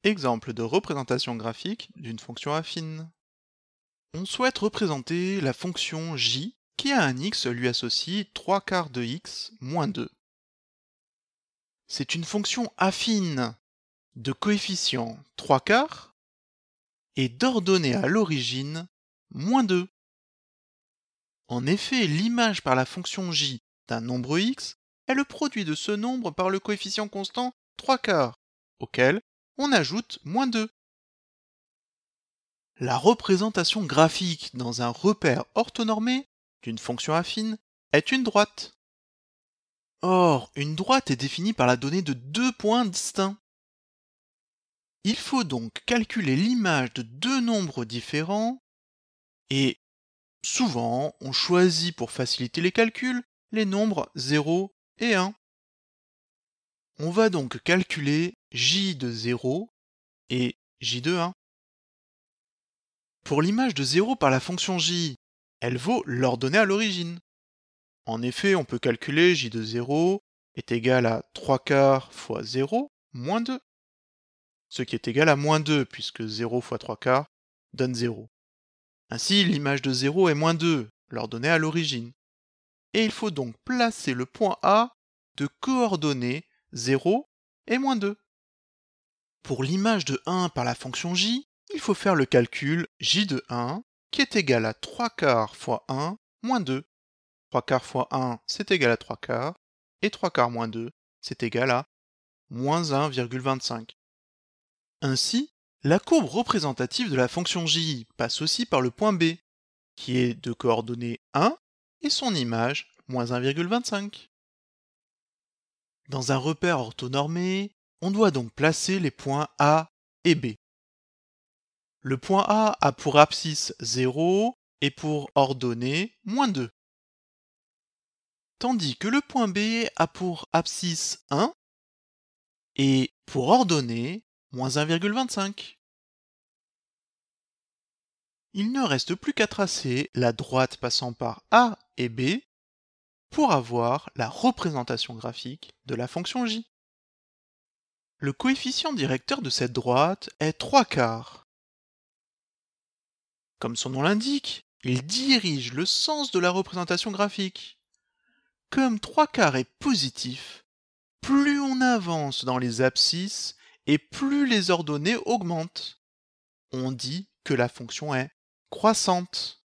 Exemple de représentation graphique d'une fonction affine. On souhaite représenter la fonction j qui à un x lui associe 3 quarts de x moins 2. C'est une fonction affine de coefficient 3 quarts et d'ordonnée à l'origine moins 2. En effet, l'image par la fonction j d'un nombre x est le produit de ce nombre par le coefficient constant 3 quarts, auquel on ajoute moins 2. La représentation graphique dans un repère orthonormé d'une fonction affine est une droite. Or, une droite est définie par la donnée de deux points distincts. Il faut donc calculer l'image de deux nombres différents et souvent on choisit pour faciliter les calculs les nombres 0 et 1. On va donc calculer j de 0 et j de 1. Pour l'image de 0 par la fonction j, elle vaut l'ordonnée à l'origine. En effet, on peut calculer j de 0 est égal à 3 quarts fois 0 moins 2, ce qui est égal à moins 2 puisque 0 fois 3 quarts donne 0. Ainsi, l'image de 0 est moins 2, l'ordonnée à l'origine. Et il faut donc placer le point A de coordonnées 0 et moins 2. Pour l'image de 1 par la fonction j, il faut faire le calcul j de 1 qui est égal à 3 quarts fois 1 moins 2. 3 quarts fois 1, c'est égal à 3 quarts, et 3 quarts moins 2, c'est égal à moins 1,25. Ainsi, la courbe représentative de la fonction j passe aussi par le point B, qui est de coordonnées 1, et son image, moins 1,25. Dans un repère orthonormé, on doit donc placer les points A et B. Le point A a pour abscisse 0 et pour ordonnée moins 2. Tandis que le point B a pour abscisse 1 et pour ordonnée moins 1,25. Il ne reste plus qu'à tracer la droite passant par A et B pour avoir la représentation graphique de la fonction j. Le coefficient directeur de cette droite est 3 quarts. Comme son nom l'indique, il dirige le sens de la représentation graphique. Comme 3 quarts est positif, plus on avance dans les abscisses et plus les ordonnées augmentent. On dit que la fonction est croissante.